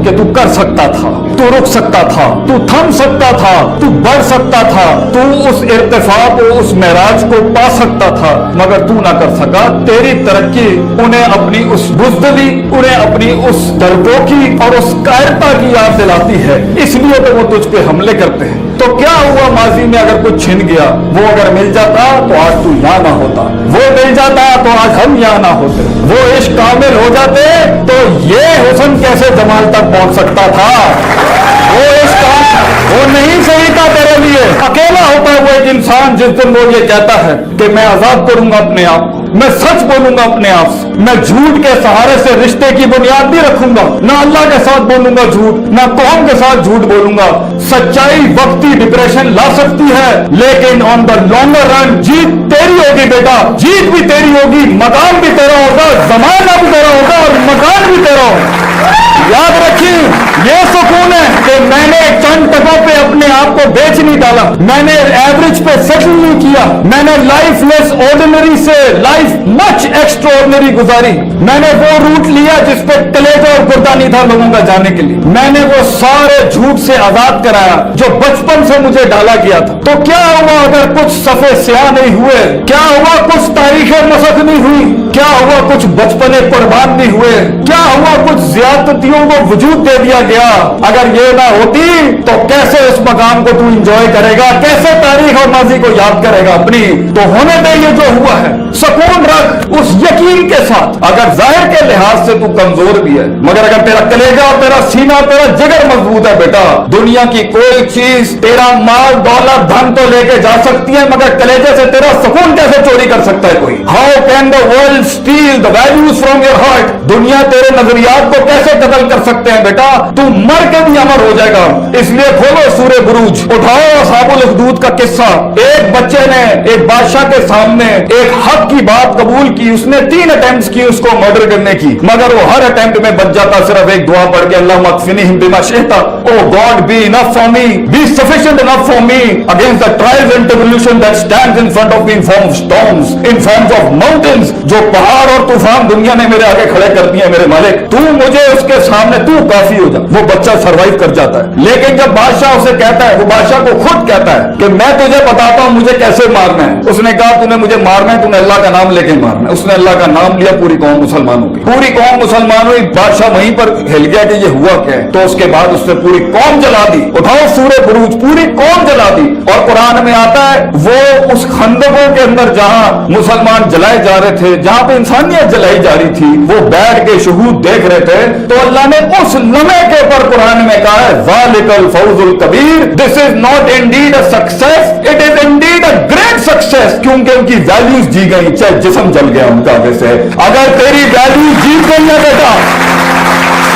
کہ تو कर सकता था, तू रुक सकता था, तू थम सकता था, तू बढ़ सकता था, तू उस इर्तिफा को, उस मेराज को पा सकता था, मगर तू ना कर सका। तेरी तरक्की उन्हें अपनी उस बुज़दिली, उन्हें अपनी उस डरपोकी और उस कायरता की याद दिलाती है, इसलिए तो वो तुझ पे हमले करते हैं। तो क्या हुआ माजी में अगर कुछ छिन गया, वो अगर मिल जाता तो आज तू यहाँ ना होता, वो मिल जाता तो आज हम यहाँ ना होते, वो इश्क कामिल हो जाते तो ये हुस्न कैसे जमाल तक पहुंच सकता था। वो इश्क वो नहीं सही था तेरे लिए। अकेला होता है वो एक इंसान जिस दिन वो ये कहता है कि मैं आजाद करूंगा अपने आप को, मैं सच बोलूंगा अपने आप से, मैं झूठ के सहारे से रिश्ते की बुनियाद नहीं रखूंगा, ना अल्लाह के साथ बोलूंगा झूठ, ना कौम के साथ झूठ बोलूंगा। सच्चाई वक्ती डिप्रेशन ला सकती है, लेकिन ऑन द लॉन्गर रन जीत तेरी होगी बेटा, जीत भी तेरी होगी, मकान भी तेरा होगा, जमाना भी तेरा होगा और मकान भी तेरा होगा। याद रखिए, ये सुकून है कि मैंने चंद टकों पे अपने आप को बेच नहीं डाला, मैंने एवरेज पे सेटल नहीं किया, मैंने लाइफ लेस ऑर्डिनरी से लाइफ मच एक्स्ट्राऑर्डिनरी गुजारी, मैंने वो रूट लिया जिस पे कलेजा और गुर्दा नहीं था लोगों का जाने के लिए, मैंने वो सारे झूठ से आजाद कराया जो बचपन से मुझे डाला गया था। तो क्या हुआ अगर कुछ सफे स्याह नहीं हुए, क्या हुआ कुछ तारीखें मसक नहीं हुई, क्या हुआ कुछ बचपने कुर्बान नहीं हुए, क्या हुआ कुछ ज्यादतियों को वजूद दे दिया गया। अगर ये ना होती तो कैसे उस मकाम को तू इंजॉय करेगा, कैसे तारीख और माजी को याद करेगा अपनी। तो होने दे ये जो हुआ है, सुकून रख उस यकीन के साथ, अगर जाहिर के लिहाज से तू कमजोर भी है, मगर अगर तेरा कलेजा और तेरा सीना, तेरा जिगर मजबूत है बेटा, दुनिया की कोई चीज तेरा माल दौलत धन तो लेके जा सकती है, मगर कलेजे से तेरा सुकून कैसे चोरी कर सकता है कोई। How can the world steel the values from your heart. दुनिया तेरे नजरियात को कैसे कत्ल कर सकते हैं बेटा, तू मर के भी अमर हो जाएगा। इसलिए खोलो सूरे बुरूज, उठाओ असहाबुल उखदूद का किस्सा। एक बच्चे ने एक बादशाह के सामने एक हक की बात कबूल की, उसने 3 अटेम्प्ट्स की उसको मर्डर करने की, मगर वो हर अटेम्प्ट में बच जाता सिर्फ एक दुआ पढ़ के, अल्लाह मगफिनिहिम बिमा शिअता, oh God be enough for me, be sufficient enough for me against the trials and tribulation that stands in front of me in form of storms, in forms of mountains. जो पहाड़ और तूफान दुनिया ने मेरे आगे खड़े कर दिए मेरे मालिक, तू मुझे उसके सामने तू काफी हो जा। वो बच्चा सरवाइव कर जाता है, लेकिन जब बादशाह उसे कहता है, वो बादशाह को खुद कहता है कि मैं तुझे बताता हूं मुझे कैसे मारना है। उसने कहा तूने मुझे मारना है, तूने अल्लाह का नाम लेके मारना है। उसने अल्लाह का नाम लिया, पूरी कौम मुसलमान हो गई, पूरी कौम मुसलमान हुई। बादशाह वहीं पर हिल गया कि ये हुआ क्या है। तो उसके बाद उसने पूरी कौम जला दी। उठाओ सूरे बुरूज, पूरी कौम जला दी। और कुरान में आता है वो उस खंदकों के अंदर जहां मुसलमान जलाए जा रहे थे, जहां पे इंसानियत जलाई जा रही थी, वो बैठ के शहूद देख रहे थे, तो अल्लाह ने उस लम्हे के ऊपर कुरान में कहा है ज़ालिकल फौजुल कबीर, this is not indeed a success, it is indeed a great success. क्योंकि उनकी वैल्यूज जी गई, चाहे जिस्म जल गया उनका आगे से। अगर तेरी वैल्यू जीत गई है बेटा,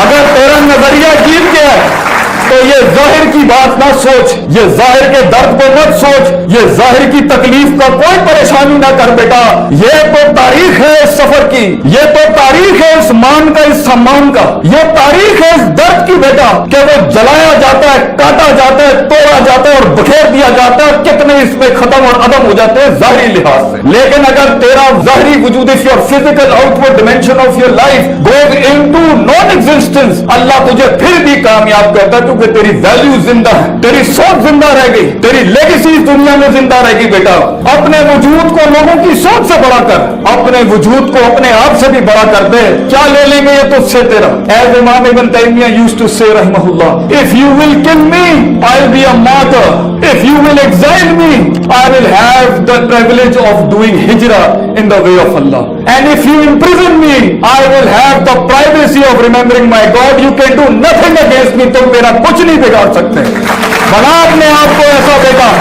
अगर तेरा नजरिया जीत गया तो ये जाहिर की बात ना सोच, ये जाहिर के दर्द को मत सोच, ये जाहिर की तकलीफ का कोई परेशानी ना कर बेटा। ये तो तारीख है इस सफर की, ये तो तारीख है इस मान का, इस सम्मान का, ये तारीख है इस दर्द की बेटा, कि वो जलाया जाता है, काटा जाता है, तोड़ा जाता है और बखेर दिया जाता है। कितने इसमें खत्म और अदम हो जाते हैं जाहिरी लिहाज से। लेकिन अगर तेरा जाहिरी वजूद, if your physical outward dimension of your life goes into non existence, Allah तुझे फिर भी कामयाब करता है, क्योंकि तेरी वैल्यू जिंदा है, तेरी सोच जिंदा रह गई, तेरी लेगेसी इस दुनिया में जिंदा रहेगी बेटा। अपने वजूद को लोगों की सोच से बड़ा कर, अपने वजूद को अपने आप से भी बड़ा कर दे। क्या ले लेंगे ये तुझसे तेरा। एज इमाम इब्न तैमिया यूज्ड टू से रहमहुल्लाह, if you will kill me I will be a martyr, if you will exile me I will have the privilege of doing हिजरा in the way of Allah, and if you imprison me I will have the privacy of remembering my God. You can do nothing against me, तुम मेरा कुछ नहीं बिगाड़ सकते। बना अपने आप को ऐसा बेटा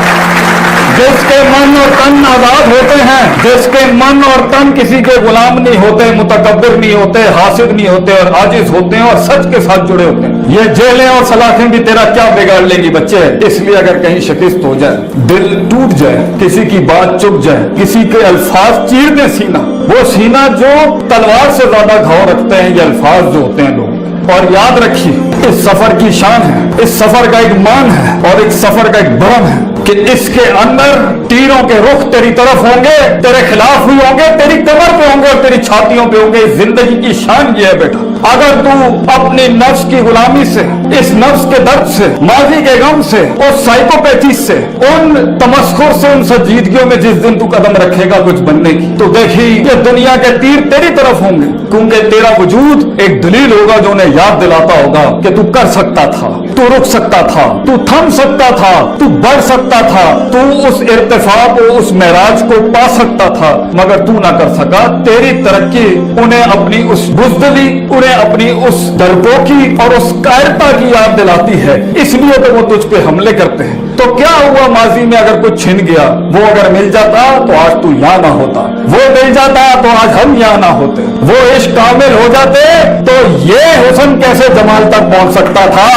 जिसके मन और तन आजाद होते हैं, जिसके मन और तन किसी के गुलाम नहीं होते, मुतकब्बिर नहीं होते, हासिद नहीं होते और आजिज होते हैं और सच के साथ जुड़े होते हैं। ये जेलें और सलाखें भी तेरा क्या बिगाड़ लेंगी बच्चे। इसलिए अगर कहीं शिकस्त हो जाए, दिल टूट जाए, किसी की बात चुप जाए, किसी के अल्फाज चीर दे सीना, वो सीना जो तलवार से ज्यादा घाव रखते हैं, ये अल्फाज जो होते हैं लोग। और याद रखिए इस सफर की शान है, इस सफर का एक मान है और इस सफर का एक भरम है कि इसके अंदर तीरों के रुख तेरी तरफ होंगे, तेरे खिलाफ भी होंगे, तेरी कमर पे होंगे और तेरी छातियों पे होंगे। जिंदगी की शान ये है बेटा। अगर तू अपनी नफ्स की गुलामी से, इस नफ्स के दर्द से, माजी के गम से और साइकोपैथी से, उन तमस्खुर से, उन संजीदगियों में जिस दिन तू कदम रखेगा कुछ बनने की, तो देखी ये दुनिया के तीर तेरी तरफ होंगे, क्योंकि तेरा वजूद एक दलील होगा जो उन्हें याद दिलाता होगा कि तू कर सकता था, तू रुक सकता था, तू थम सकता था, तू बढ़ सकता था, तू उस इर्तिफा को, उस मेराज को पा सकता था, मगर तू ना कर सका। तेरी तरक्की उन्हें अपनी उस बुज़दिली, उन्हें अपनी उस डरपोकी और उस कायरता की याद दिलाती है, इसलिए तो वो तुझ पे हमले करते हैं। तो क्या हुआ माजी में अगर कुछ छिन गया, वो अगर मिल जाता तो आज तू यहाँ ना होता, वो मिल जाता तो आज हम यहाँ ना होते, वो इश्क कामिल हो जाते तो ये हुस्न कैसे जमाल तक पहुंच सकता था।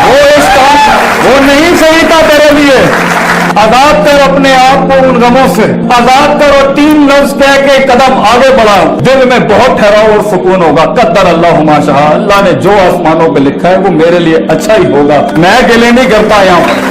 वो इश्क वो नहीं सही था तेरे लिए। आजाद कर अपने आप को उन गमों से, आजाद कर और 3 लफ्ज कह के कदम आगे बढ़ा, दिल में बहुत ठहराव और सुकून होगा। कद्दर अल्लाह मा शाह, अल्लाह ने जो आसमानों पे लिखा है वो मेरे लिए अच्छा ही होगा। मैं गिले नहीं करता, यहाँ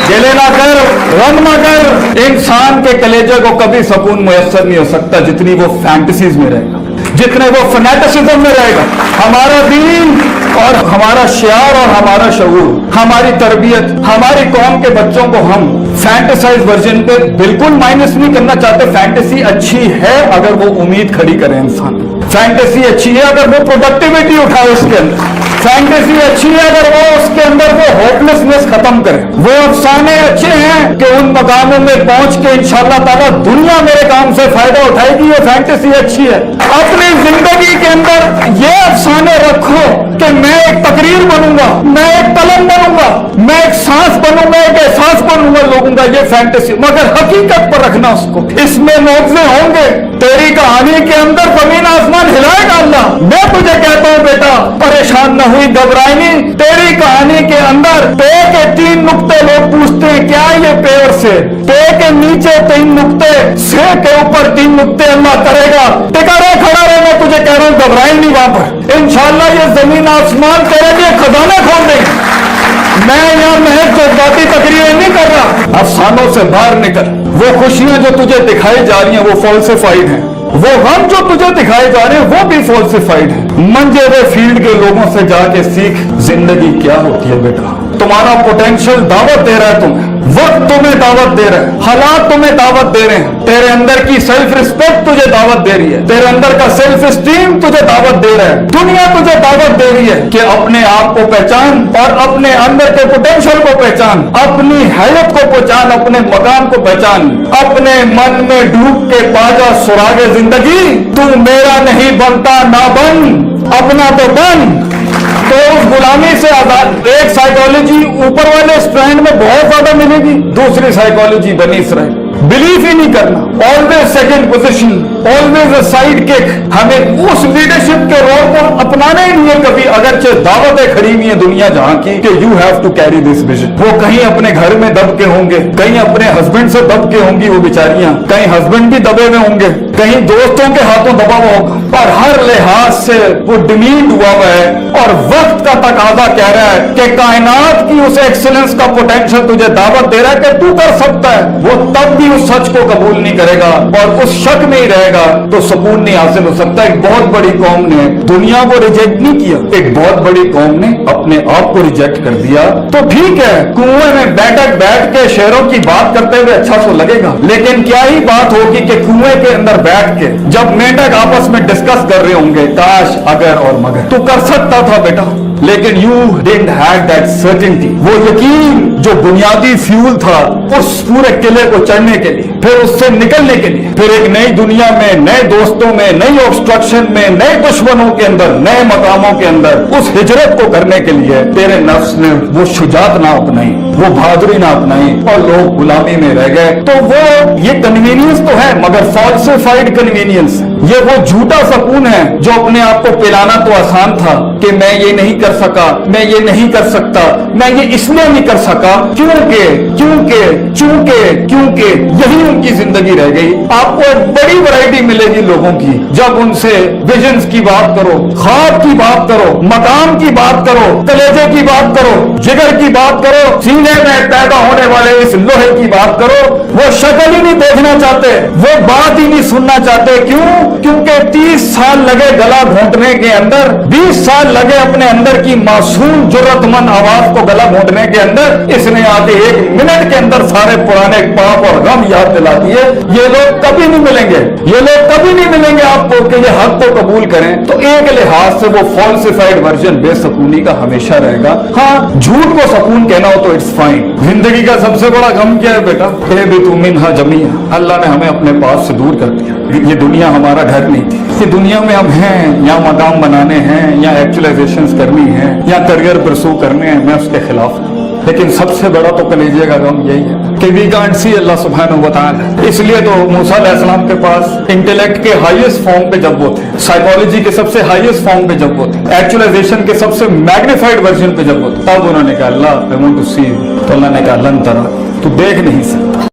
गिले ना कर, गम ना कर। इंसान के कलेजे को कभी सुकून मुयस्सर नहीं हो सकता जितनी वो फैंटेसीज में रहेगा, जितने वो फनेटिसिज्म में रहेगा। हमारा दीन और हमारा शियार और हमारा शऊर, हमारी तरबियत, हमारी कौम के बच्चों को हम फैंटेसाइज वर्जन पे बिल्कुल माइनस नहीं करना चाहते। फैंटेसी अच्छी है अगर वो उम्मीद खड़ी करे इंसान, फैंटेसी अच्छी है अगर वो प्रोडक्टिविटी उठाए उसके अंदर, फैंटेसी अच्छी है अगर वो उसके अंदर वो होपलेसनेस खत्म करे। वो अफसाने अच्छे हैं कि उन मकामों में पहुंच के इंशाअल्लाह ताला दुनिया मेरे काम से फायदा उठाएगी, ये फैंटेसी अच्छी है। अपनी जिंदगी के अंदर ये अफसाने रखो कि मैं एक तकरीर बनूंगा, मैं एक कलम बनूंगा, मैं एक सांस बनूंगा, एक एहसास बनूंगा लोगों का, ये फैंटेसी। मगर हकीकत पर रखना उसको, इसमें मौजे होंगे। तेरी कहानी के अंदर जमीन आसमान हिलाएगा अल्लाह। मैं तुझे कहता हूं बेटा, परेशान न हुई, घबराई नहीं। तेरी कहानी के अंदर पे के 3 नुक्ते लोग पूछते हैं क्या ये पेड़ से, पे के नीचे 3 नुक्ते, से के ऊपर 3 नुक्ते अल्लाह करेगा। टिका रहे, खड़ा रहे, मैं तुझे कह रहा हूं घबराई नहीं। वहां पर इंशाअल्लाह ये जमीन आसमान तेरे लिए खजाने खोल देंगे। मैं यहाँ महज जज्बाती तकरीरें नहीं कर रहा, अफसानों से बाहर निकल। वो खुशियां जो तुझे दिखाई जा रही हैं वो फॉल्सिफाइड हैं, वो गम जो तुझे दिखाए जा रहे हैं वो भी फॉल्सिफाइड है। मंजे हुए फील्ड के लोगों से जाके सीख जिंदगी क्या होती है बेटा। तुम्हारा पोटेंशियल दावत दे रहा है तुम्हें, वक्त तुम्हें दावत दे रहा है, हालात तुम्हें दावत दे रहे हैं, तेरे अंदर की सेल्फ रिस्पेक्ट तुझे दावत दे रही है, तेरे अंदर का सेल्फ स्टीम तुझे दावत दे रहा है, दुनिया तुझे दावत दे रही है कि अपने आप को पहचान और अपने अंदर के पोटेंशियल को पहचान, अपनी हैयत को पहचान, अपने मकाम को पहचान, अपने मन में डूब के पाजा सुरागे जिंदगी। तू मेरा नहीं बनता ना बन, अपना तो बन। तो उस गुलामी से आजाद। एक साइकोलॉजी ऊपर वाले स्ट्रैंड में बहुत ज्यादा मिलेगी, दूसरी साइकोलॉजी बनी इसराइल, बिलीव ही नहीं करना, always second position, always a side kick. हमें उस लीडरशिप के रोल को अपनाना ही नहीं है कभी, अगरचे दावतें खड़ी हुई है दुनिया जहां की कि you have to carry this vision. वो कहीं अपने घर में दब के होंगे, कहीं अपने हस्बैंड से दब के होंगी वो बेचारियां, कहीं हस्बैंड भी दबे हुए होंगे, कहीं दोस्तों के हाथों दबा हुआ होगा, पर हर लिहाज से वो डिमीट हुआ हुआ है। और वक्त का तकाजा कह रहा है कि कायनात की उस एक्सीलेंस का पोटेंशियल तुझे दावत दे रहा है कि तू कर सकता है। वो तब भी उस सच को कबूल नहीं करेगा और उस शक में ही रहेगा तो सुकून नहीं हासिल हो सकता। एक बहुत बड़ी कौम ने दुनिया को रिजेक्ट नहीं किया, एक बहुत बड़ी कौम ने अपने आप को रिजेक्ट कर दिया। तो ठीक है, कुएं में बैठ के शेरों की बात करते हुए अच्छा तो लगेगा, लेकिन क्या ही बात होगी कि कुएं के अंदर बैठ के जब मेंढक आपस में डिस्कस कर रहे होंगे काश, अगर और मगर। तू कर सकता था बेटा, लेकिन you didn't have that certainty, वो यकीन जो बुनियादी फ्यूल था उस पूरे किले को चढ़ने के लिए, फिर उससे निकलने के लिए, फिर एक नई दुनिया में, नए दोस्तों में, नई ऑब्स्ट्रक्शन में, नए दुश्मनों के अंदर, नए मकामों के अंदर उस हिजरत को करने के लिए तेरे नफ्स ने वो शुजात ना अपनाई, वो बहादुरी ना अपनाई और लोग गुलामी में रह गए। तो वो ये कन्वीनियंस तो है मगर फॉल्सिफाइड कन्वीनियंस, ये वो झूठा सुकून है जो अपने आप को पिलाना तो आसान था कि मैं ये नहीं कर सका, मैं ये नहीं कर सकता, मैं ये इसलिए नहीं कर सका क्योंकि क्योंकि क्योंकि क्योंकि यही उनकी जिंदगी रह गई। आपको एक बड़ी वैरायटी मिलेगी लोगों की जब उनसे विजन्स की बात करो, ख्वाब की बात करो, मकाम की बात करो, कलेजे की बात करो, जिगर की बात करो, सीने में पैदा होने वाले इस लोहे की बात करो। वो शक्ल ही नहीं देखना चाहते, वो बात ही नहीं सुनना चाहते। क्यों? क्योंकि 30 साल लगे गला घोंटने के अंदर, 20 साल लगे अपने अंदर की मासूम जुर्रतमंद आवाज को गला घोंटने के अंदर, इसने आके 1 मिनट के अंदर सारे पुराने पाप और गम याद दिला दिए। ये लोग कभी नहीं मिलेंगे, ये लोग कभी नहीं मिलेंगे आपको कि ये हक को कबूल करें। तो एक लिहाज से वो फॉल्सिफाइड वर्जन बेसकूनी का हमेशा रहेगा। हाँ, झूठ को सकून कहना हो तो इट्स फाइन। जिंदगी का सबसे बड़ा गम क्या है बेटा? भी तू मिन्हा जमीया, अल्लाह ने हमें अपने पास से दूर कर दिया। ये दुनिया हमारा घर नहीं थी। ये दुनिया में हम हैं, या मकाम बनाने हैं, या एक्चुअलाइजेशंस करनी है, या करियर परसू करने हैं, मैं उसके खिलाफ हूँ। लेकिन सबसे बड़ा तो कलेजे का गम यही है कि वी कांट सी अल्लाह सुब्हानहू व तआला। इसलिए तो मूसा अलैहिस्सलाम के पास इंटेलेक्ट के हाईएस्ट फॉर्म पे जब वो थे, साइकोलॉजी के सबसे हाईएस्ट फॉर्म पे जब वो थे, एक्चुअलाइजेशन के सबसे मैग्नीफाइड वर्जन पे जब वो थे, तब उन्होंने कहा Allah I want to see you. तो अल्लाह ने कहा लन तरा, तू देख नहीं सकता।